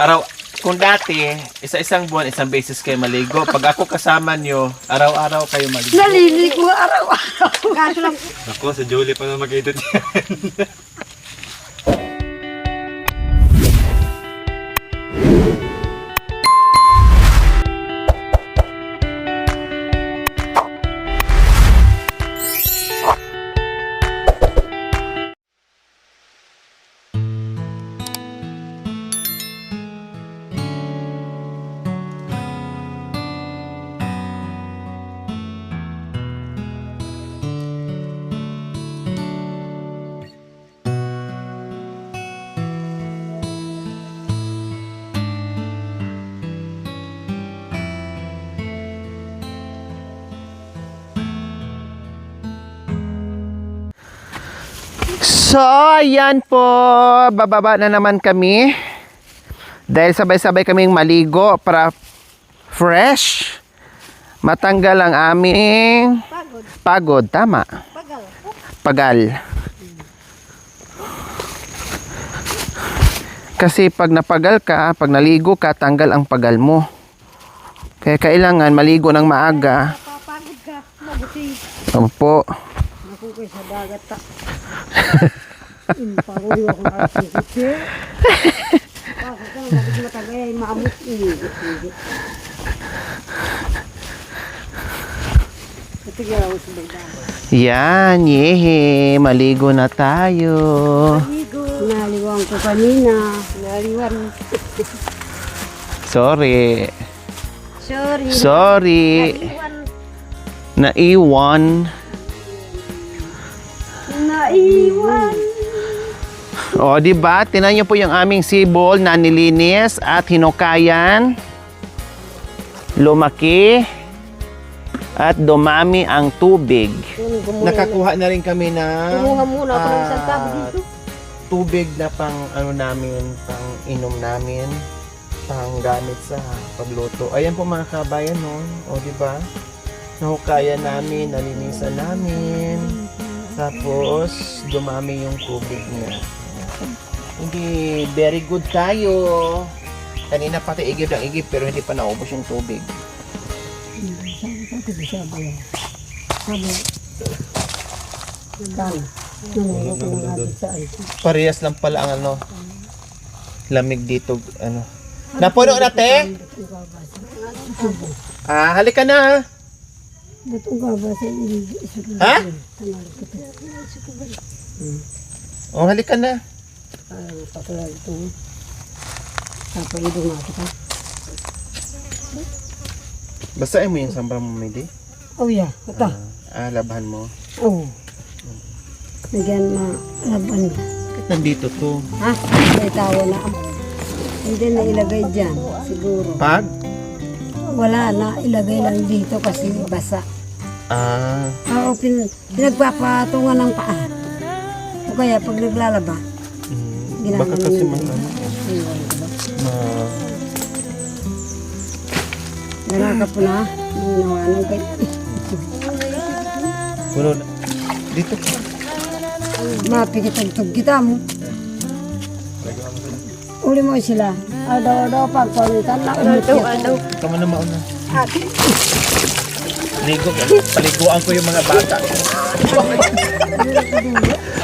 Kung dati, isa-isang buwan, isang beses kayo maligo. Pag ako kasama nyo, araw-araw kayo maligo. Naliligo araw-araw. Kaso lang. Ako, sa Julie pa na mag-edit yan. So, ayan po. Bababa na naman kami. Dahil sabay-sabay kaming maligo para fresh. Matanggal ang aming pagod. Tama. Pagal. Kasi pag napagal ka, pag naligo ka, tanggal ang pagal mo. Kaya kailangan maligo ng maaga. Papagod ka. Mabuti. Opo. Ako kayo sa dagat ta. Pagod ako na kasi. Bakit ka naman matagay ay maamot. Katigyan ako sa dagat. Yan, yehe. Maligo na tayo. Naliwang ko kanina. Naliwan. Sorry. Sorry. Sorry. Naiwan. Naiwan. O, diba? Tinan niyo po yung aming sibol na nilinis at hinukayan. Lumaki. At dumami ang tubig. Nakakuha na rin kami ng Kumuha muna ako ng isang tabo dito. tubig na pang ano namin, pang inom namin, pang gamit sa pagluto. Ayan po mga kabayan, no? O, diba? Nahukayan namin, nalinisan namin. Tapos, dumami yung tubig niya. Hindi, very good tayo. Kanina pati igib ng igib, pero hindi pa naubos yung tubig. Parehas lang pala ang ano, lamig dito, ano. Napuno na, te? Halika na. Ha? Oh, halika na. Basahin mo yung samba mo, Midi. Oh yeah, ito. Labahan mo. Oh. Nagyan laban. Bakit nandito to? Ha? May tawa na. Hindi na ilagay dyan, siguro. Pag? Wala na, ilagay lang dito kasi basa. Oo, pinagpapatungan ng paa. O kaya pag naglalaba, Baka kasi man ano. Nalaka po na. Nawanan kayo. Puno na. Dito ka. Mapikitugtog kita mo. Uli mo sila. Adaw-adaw pagpalitan na. Adaw-adaw. Ikaw mo na mauna. Ligo ka. Paliguan ko yung mga bata.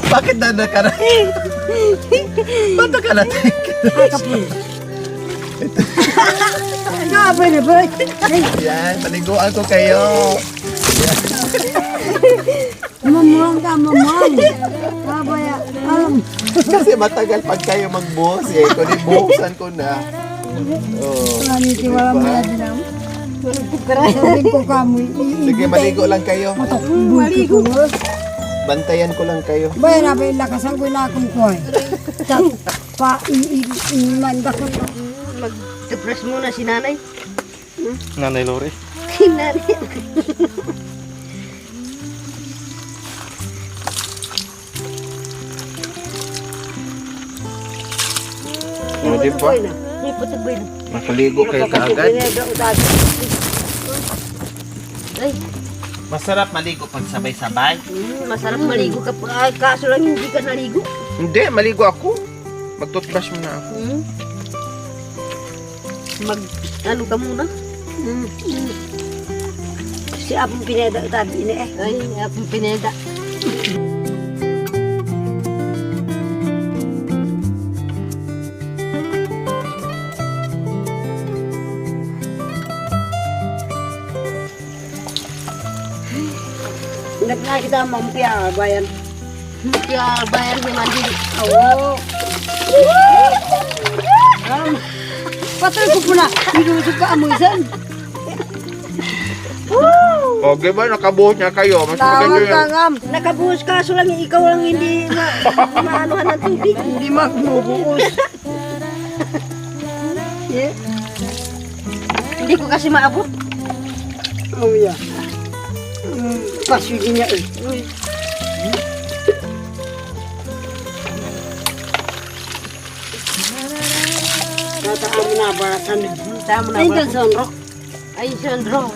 Bakit na nakarating? Ba't nakarating? Yan, paliguan ko kayo. Mamang ka, mamang. Kabaya, alam. Kasi matagal pag kayo magbuhos eh. Kung ibuhusan ko na. Oh, Nanitiwala mo na din ako. Sabihin ko kamoy. sige, maligo lang kayo. Maligo. Bantayan ko lang kayo. Bayan na ba yung lakasan ko na akong kuhay. Inimanda ko. Mag-depress muna si nanay. Nanay Lori. Si nanay. O, di ba? Makaligo kayo kaagad. Ay, Masarap maligo pag sabay-sabay. masarap maligo ka pa. Ay, kaso lang hindi ka naligo. Hindi, maligo ako. Mag-toothbrush muna ako. Ano ka muna? Si Apong Pineda tabi ini eh. Ay, Apong Pineda. Nagkakita mampia bayan. Kaya bayar ni Mandili. Oo. Patay ko pula. Binusog ka amuisan. Okay ba? Nakabuhos niya kayo. Mas maganda yun. Tangam. Nakabuhos kaso lang ikaw lang hindi maanuhan ng tubig. Hindi magbubuhos. Yeah. Hindi ko kasi maabot. Oh yeah. Pasyo din niya eh. Tataan mo na barasan. Tama na Ay, ba? gan sonro. Ay, Sandro.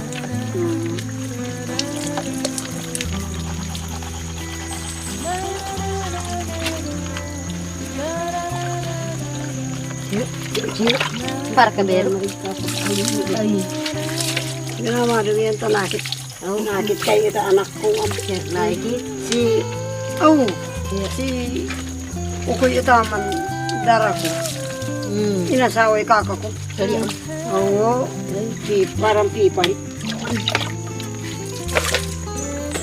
Para ka meron. Ay. Ginawa rin yan to nakit. Oh, nakit kayo ito anak ko. Naiki. Si, oh, si, ukoy ito man dara ko. Inasaway kaka ko. Kali ang. Oo, parang pipay.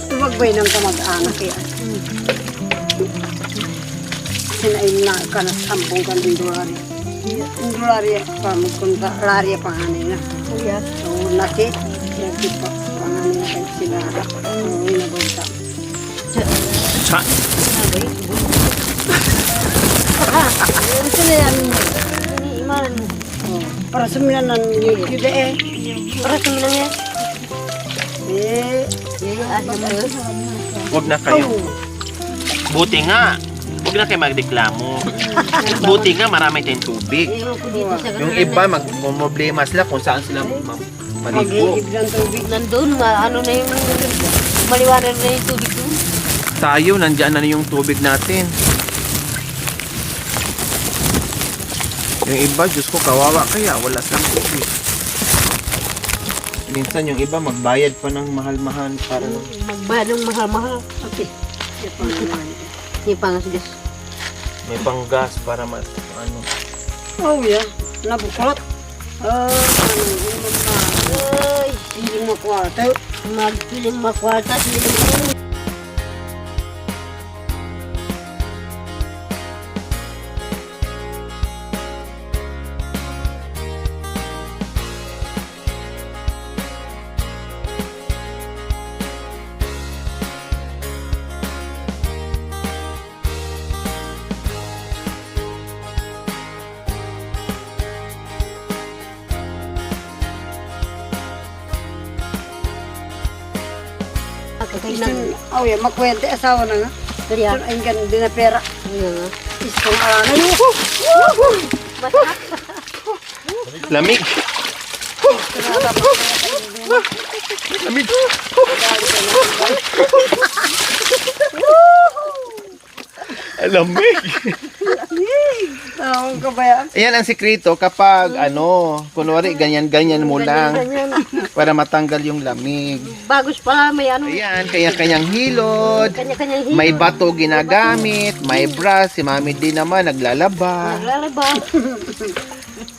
Tumagbay ng kamag-anak eh. Sinain na ka na sampung kan din dolari. Ang dolari pa mo kung lari panganay na. Kuya. Oo, nakit. Nakit pa panganay na kayo sila. Oo, inabagta. Sa? Ito na yan. Iman. Para sumilan ng YouTube eh. Para sa mga niya. Eh, Asa mo yun? Huwag na kayo. oh. Buti nga. Huwag na kayo magreklamo. Buti nga marami tayong tubig. Iyon ko dito sa Yung iba, problema sila kung saan sila maligo. Mag-iib ng tubig. Nandun, ano na yung maliwanag na yung tubig doon. Tayo, nandiyan na yung tubig natin. Yung iba, Diyos ko, kawawa kaya. Wala silang tubig. Minsan yung iba, magbayad pa ng mahal-mahal para Magbayad ng mahal-mahal. Okay. Ito pa naman. Yung pangasigas. may panggas para ano. Oh, yeah. Nabuklot. Ano yun na. Ay, Hindi mo kwarto. magpiling makwarta. Siling Oh, yeah. Makwente asawa na nga. Kaya, Ay, ganun din na pera. yun nga. Istong aranay. Lamig! Lamig! Lamig! Ang kabayan. Ayan ang sikreto kapag kunwari ganyan-ganyan mo lang para matanggal yung lamig. Bagos pala, may ano. Ayan, kanya-kanyang hilod, Kanya-kanyang may bato ginagamit, may brush, si Mami din naman naglalaba. Naglalaba.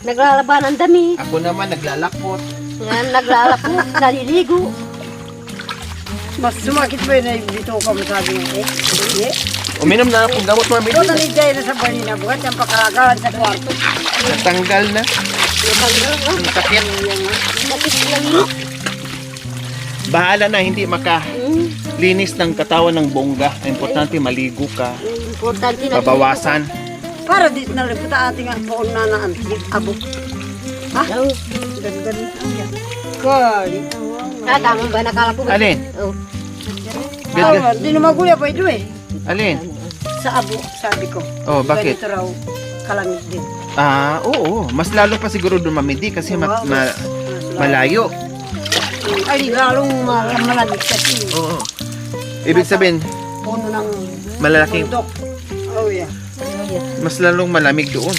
Naglalaba ng dami. Ako naman naglalakot. Yan, naglalako. Naliligo. Mas sumakit ba yun na dito ka masabi nga eh? Hindi. Uminom na akong gamot, Mami. Ito naligay na sa bali na buhat. Yung pakalagalan sa kwarto. Natanggal na. Ang sakit. Sakit lang yun. Bahala na, hindi makalinis ng katawan ng bongga. Ang importante, maligo ka. Importante na. Babawasan. Para di na rin puta ating ang poon na naan. Abo. Ha? Oh, Ganun. Kali. tama ba nakala ko? Alin? Oh. Ganda. Di na maguya pa ito eh. Alin? Sa abo, sabi ko. Oh, bakit? Ganito raw kalamit din. Oo. Mas lalo pa siguro doon, Mami Di, kasi malayo. Ay, lalong malamig kasi. Oo. Ibig sabihin, Puno ng malalaking, bundok. Oh, yeah. mas lalong malamig doon.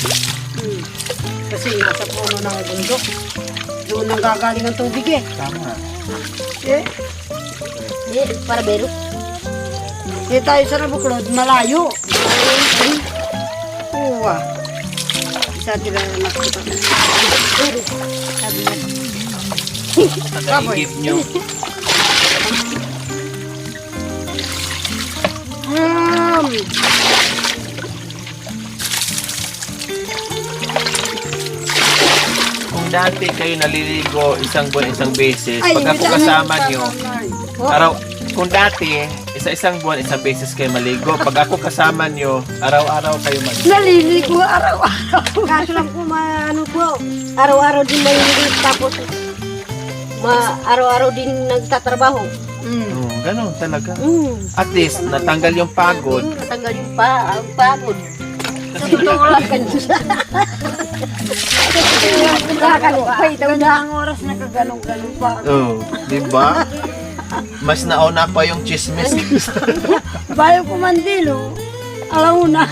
Kasi Kasi nasa puno ng bundok. Doon ang gagaling ang tubig eh. Tama. Eh, Para bero. tayo sa Nabuklod, malayo. Uwa. Isa tila nakita. Sabi niya. Nakaigip nyo. Kung dati kayo naliligo isang buwan, isang beses, pag ako kasama nyo, kung dati, isang buwan, isang beses kayo maligo, pag ako kasama nyo, araw-araw kayo maligo. Naliligo araw-araw. Kaso lang po, ano po, araw-araw din maliligo tapos araw-araw din nagtatrabaho. Ganon talaga. At least, natanggal yung pagod. Natanggal yung ang pagod. Sa totoo lang ganito siya. Ang oras na kaganong-ganong pa. Oh, di ba? Mas nauna pa yung chismis. Bayo kumandilo. Alauna.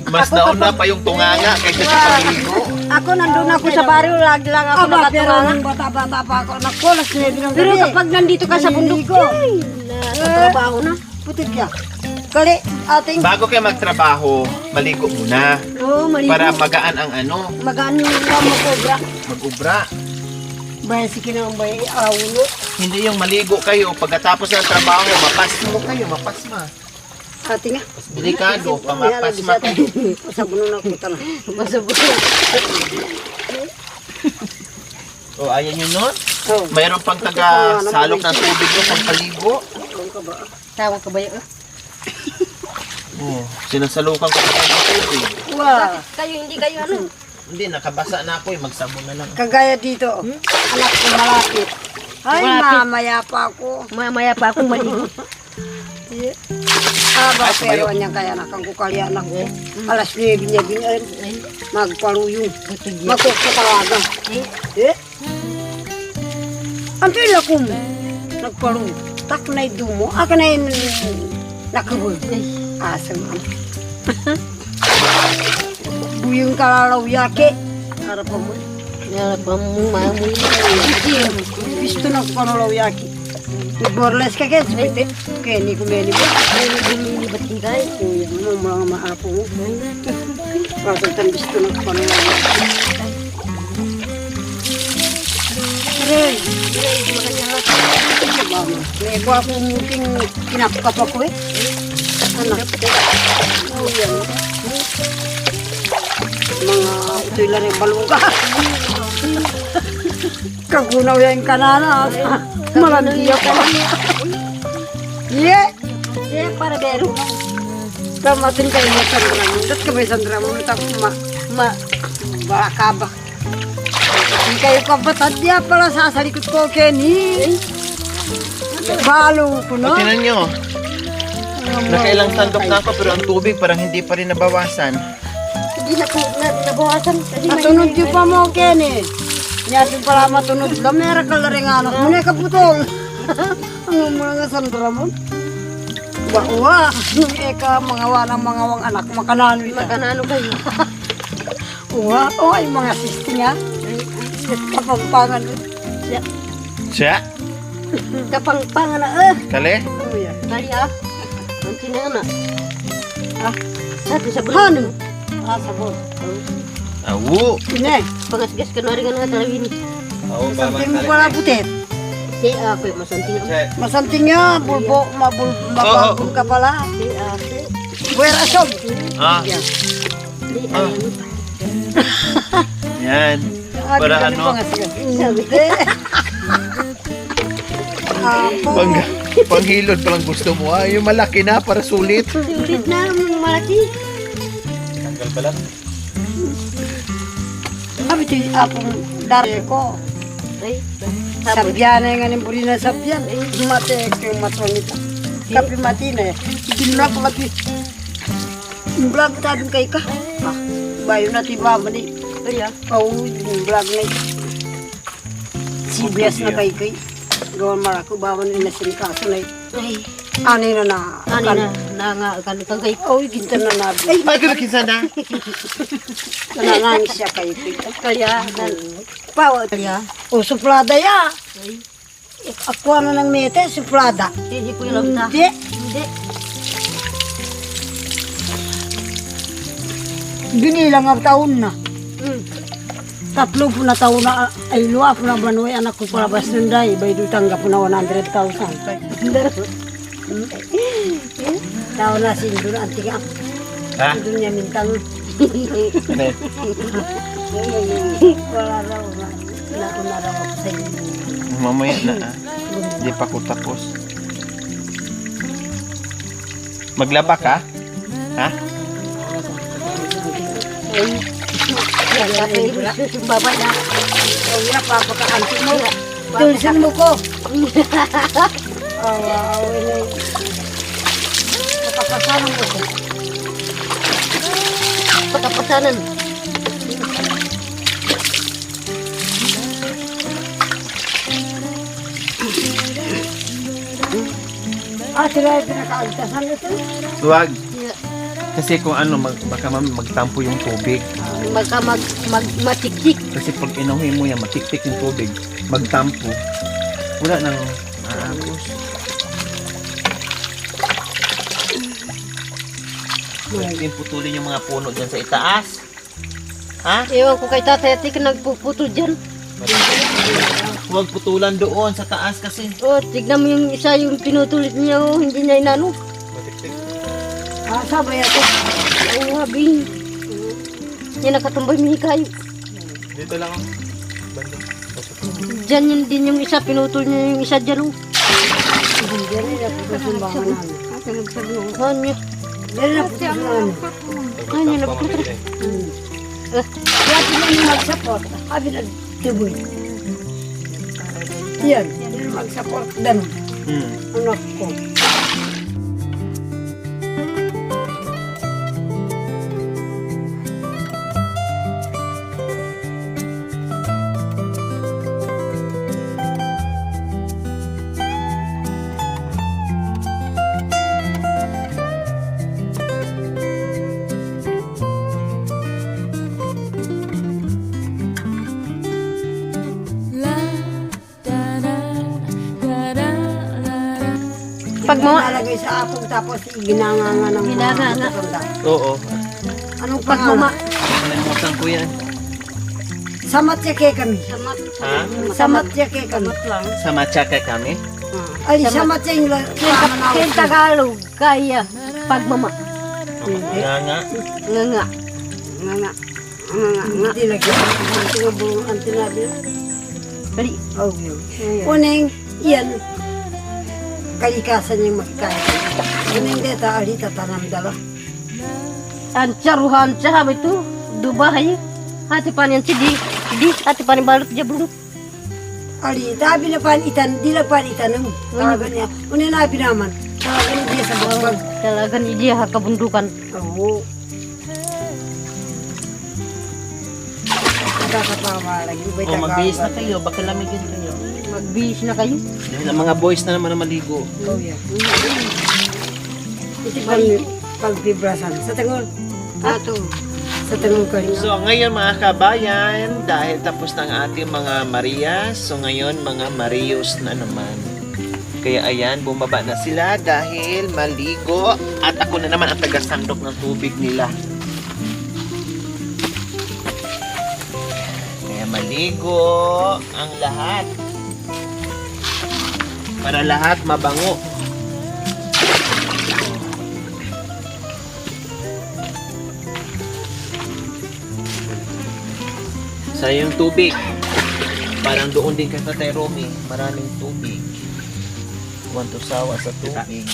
Mas nauna pa yung tunganga kaysa sa pagligo. Ako nandun ako sa baryo, lagi lang ako Aba, pero nakatunga. nung bata-bata pa ako, nakulas na ng Pero gabi. kapag nandito ka sa bundok, natatrabaho na. Putik ka. Kali, ating... Bago kayo magtrabaho, maligo muna. Oo, maligo. Para magaan ang ano, Magaan yung kamo cobra. mag-ubra. Bayan si kinang bayan, awulo. Hindi yung maligo kayo, pagkatapos ng trabaho, mapasmo kayo, mapasma. Ating nga. Mas delikado, pamapasma kayo. Pasabuno na ko tala. Masabuto. O, ayan yun nun. Oh. Mayroon pang taga-salok ng tubig yung pang paligo. Tawag ka ba yun? Oh, sinasalukan ko pa ng tubig. Wow. Kayo, hindi kayo ano? Hindi, nakabasa na ako eh, magsabon na lang. Kagaya dito, anak ko malapit. Ay, Malapit. mamaya pa ako. Maya pa akong maligo. Aba, Ay, pero sumayo. anyang kaya nakangkukalyan ako. Alas 9 niya binyan. Nagpaluyong. Magkukutalaga. Eh? Ang pila ko mo. Nagpaluyong. Tak na dumo. Aka na yun nakabul. Asam ang. Buyong kalalaw yake. Harap mo. Mamuy. Gusto na ko kalalaw yake. Borles ka kaya. Sipite. Kaya ni kumeni ba? Lumilibat din kayo. Kuya mo mga maapo mo. Bakit ang gusto na ko kalalaw yake. Aray. May iba akong muting kinapkap ako eh. Anak. Oh, yan. Mga ito'y lang yung balungga. Kagunaw yan kanana. Malandiya ka na. Yeah. Para bero. Tamatin kayo mo sandra mo. Dat ka ba yung sandra mo? Balakabak. Hindi kayo kapatid niya pala sasalikot ko, Kenny. Balo ko O, na. tinan nyo. Nakailang sandok na ako pero ang tubig parang hindi pa rin nabawasan. Hindi na po nabawasan. Kasi Matunod yung pa mo, Kenny. Nyati pala matunod lang. Meron ka lang rin anak mo na kaputol. Ang mga nga sandra mo. Bawa. Nung eka mga wanang anak. Makanano ito. makanano kayo. Uwa. O ay mga sisti nga. Kapampangan. Siya? Kapangpangan na Kale? Uya. Kali ang tinana. Sabi sa Ano? Sabon. Awu! Ine. Pangasgas ka na rin nga tarawin. Oo, Santing mo pala putit. Di ako yung masanting ako. Masanting nga. Bulbo. Mabagong ka pala. Di ako. Buwera sob. Ah, Di Ah. ako. yan. Para ano? Sabi. Pang, panghilod palang gusto mo. Ah, yung malaki na para sulit. Sulit na ang malaki. Tanggal pa lang. Sabi ito yung apong dari ko. Ay, sabi. Sabyan na yung anong buri na sabyan. Mati ko yung matron ito. Kapi mati na eh. Binulak mati. Vlog tayo kay ka. Bayo na tiba mo ni. Kaya, Oo, yung vlog na ito. CBS na kay kay. Gawin marako bawa na sinikaso na ito. ay, Ano na na Ani na nga kan kay Oh, ginta na nabi. Ay, kinakinsa na. Nanangis siya kayo. Pita. kaya nan Pawa. kaya O, suplada ya. Ako ano ng mete, suplada. hindi ko ilam ta. Hindi. Hindi. Binilang ang taon na. Mm. 30 na taon na. Ay, luwa po na banuay anak ko para basunday. Baydo tanggap po na 100,000. Taon na sindo na antiga. Ha? Sindo niya mintang. Ano? Wala raw na. Nauna raw ako sa inyo. Mamaya na ah. Hindi pa ko tapos. Maglaba ka? Ha? Baba na. Oh, ya, papakaanti mo. Tulsin mo ko. Wow, inay. Nakapasanan mo ko. Pagkapasanan. Sila yung pinakaagtasan ito. Huwag. Yeah. Kasi kung ano, baka magtampo yung tubig. Baka matiktik. Kasi pag inuhin mo yan, matiktik yung tubig. Magtampo. Wala nang aagos. Huwag din putulin yung mga puno dyan sa itaas. Ha? Ewan ko kay tatay atik nagpuputo dyan. Huwag putulan doon sa taas kasi. Oh, tignan mo yung isa yung pinutulit niya, oh, hindi niya inano. Sabay ito. Oo, habing. Yan nakatumbay mo hikayo. Dito lang ako. Diyan yun din yung isa, pinutol niya yung isa dyan, oh. Hindi rin na po sumbangan namin. Kanya. Hindi na po sumbangan. Kanya, nagputra. Kaya sila mag-support. Sabi na tuboy. Yan. Yan mag-support. Ganun. Anak ko. Pag mo, Nalagay sa apong tapos ginanganga ng Ginanganga. matanda. Oo. Anong pag mama, pangalan? Nalimutan ko yan. Samat yake kami. Ha? Samat yake kami. Sa matsaka kami? Ay, samat yung yung Tagalog, kaya, pag mama, Nga nga. nga nga. Nga nga. Hindi lagi. Ang tinabong ang tinabi. Dali. Oh, yun. Uneng, yan. Kalikasan yung makikaya. Uneng deta, alita tanam dala. Ang charuhan siya, itu, dubahay. Hati pan yan, di, hati pan yung balot dyan, bro. Ali, tabi na panitan, di na panitan mo. Tawagan niya. Uneng nabi naman. Tawagan niya sa bagbag. Talagang hindi kabundukan. Oo. Nakakapawa lagi. O, magbihis na kayo. Baka lamigin kayo. Magbihis na kayo. Dahil ang mga boys na naman na maligo. Oh, yeah. Ito pag-vibrasan. Sa tangol. Ato. Sa tangol ka rin. So ngayon mga kabayan, dahil tapos na ang ating mga Marias, so ngayon mga Marios na naman. Kaya ayan, bumaba na sila dahil maligo at ako na naman ang tagasandok ng tubig nila. Kaya maligo ang lahat. Para lahat mabango. Sa yung tubig. Parang doon din kay Tatay Romy. Maraming tubig. Huwag to sawa sa tubig.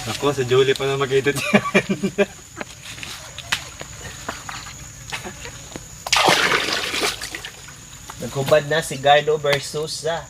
Ako, sa Julie pa na mag-edit yan. Naghubad na si Gardo versus sa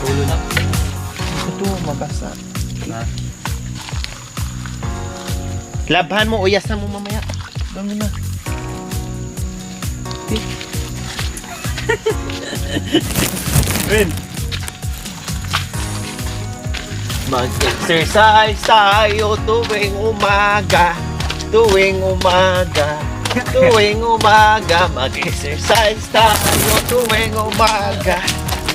Tulo na. Ito, mabasa. Labhan mo, uyasan mo mamaya. Gawin na. Win! Mag-exercise tayo tuwing umaga. Tuwing umaga. Tuwing umaga. Mag-exercise tayo tuwing umaga.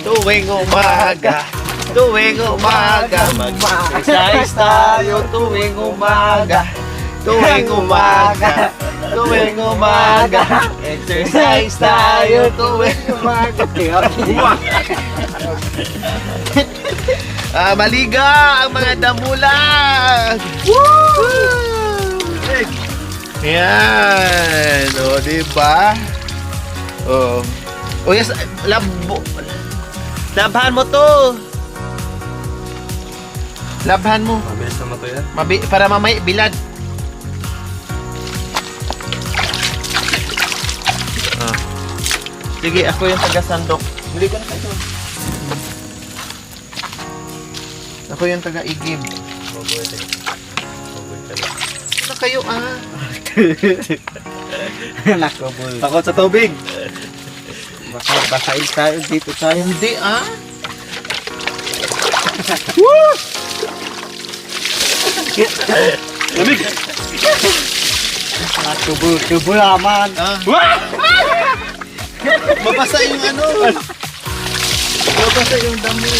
Tuwing umaga. Tuwing umaga. Mag-exercise tayo tuwing umaga. Tuwing umaga. Tuwing umaga. Exercise tayo tuwing umaga. Maliga ang mga damulag! Woo! Yan! O, diba? O. O, yes, labhan mo to! Labhan mo. Mabilis naman to yan. Para mamay bilad. Ah. Sige, ako yung taga-sandok. Hindi ko na kayo. Ako yung taga-igib. Na kayo Nakabul. Takot sa tubig. Baka basahin tayo dito tayo. Hindi Lamig! Tubo naman. Mabasa yung ano. Mabasa yung damo.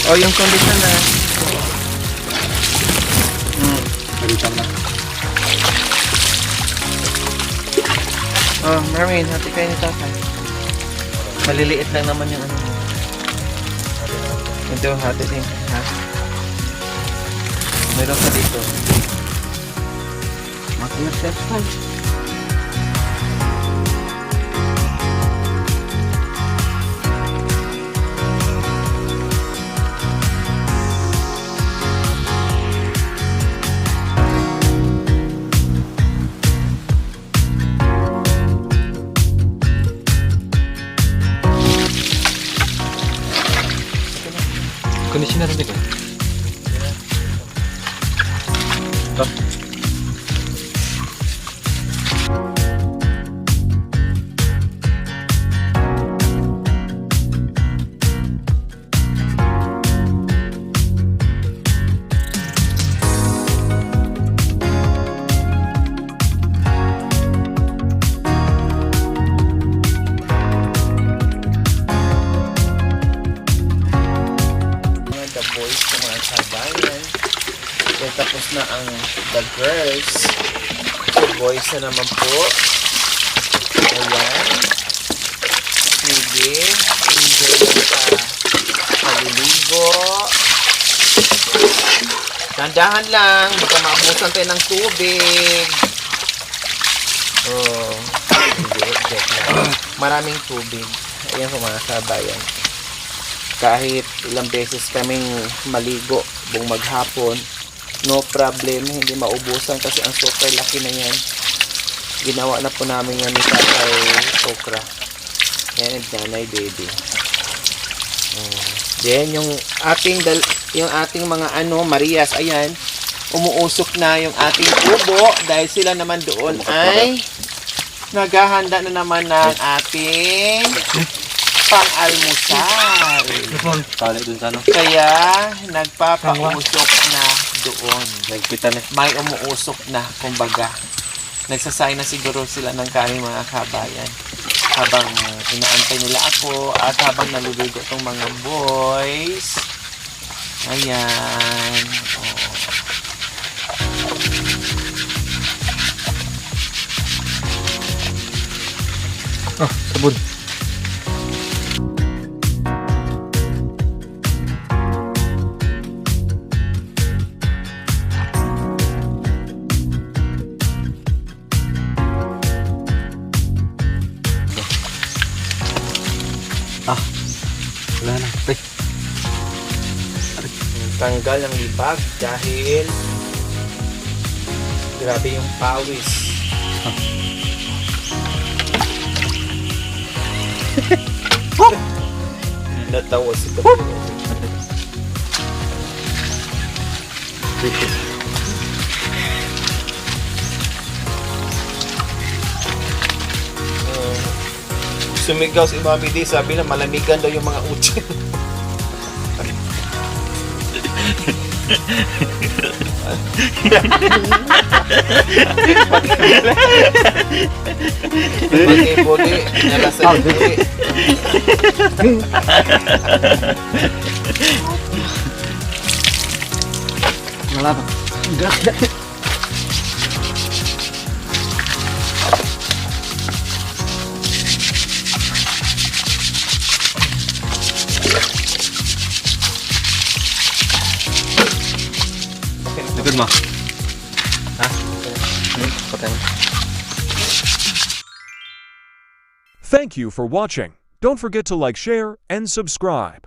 Oh, yung kondisyon na. Balikan na. Oh, Marvin, hati kayo ni tatay. Maliliit lang naman yung ano. Ito, hati din. Ha? Meron ka dito. Mag-exercise. Kondisi na rin ka. The boys sa mga kabayan. So, tapos na ang the girls. The boys na naman po. Ayan. Sige. Enjoy yung paliligo. Dandahan lang. Baka maabusan tayo ng tubig. Oh. Hindi. Joke lang. Maraming tubig. Ayan po mga kabayan. Kahit ilang beses kaming maligo buong maghapon, no problem, hindi maubusan kasi ang super laki na yan. Ginawa na po namin yan ni Tatay Okra. And Nanay Baby. Then yung ating mga Marias, ayan, umuusok na yung ating kubo dahil sila naman doon ay naghahanda na naman ng ating pang-almusal. Tali dun sa ano. Kaya, nagpapausok na doon. Nagpitan eh. May umuusok na, kumbaga. Nagsasay na siguro sila ng kanin mga kabayan. Habang inaantay nila ako at habang naliligo tong mga boys. Ayan. Oh. Sabon. Wala na. Ay. Tanggal ang libag dahil Grabe yung pawis. Natawa si Kapitol. Sumigaw si Mami D, sabi na malamigan daw yung mga utsin. Pag-ibuli, nalasan yung buli. Wala pa. Likod mo. Ha? Patay. Thank you for watching. Don't forget to like, share, and subscribe.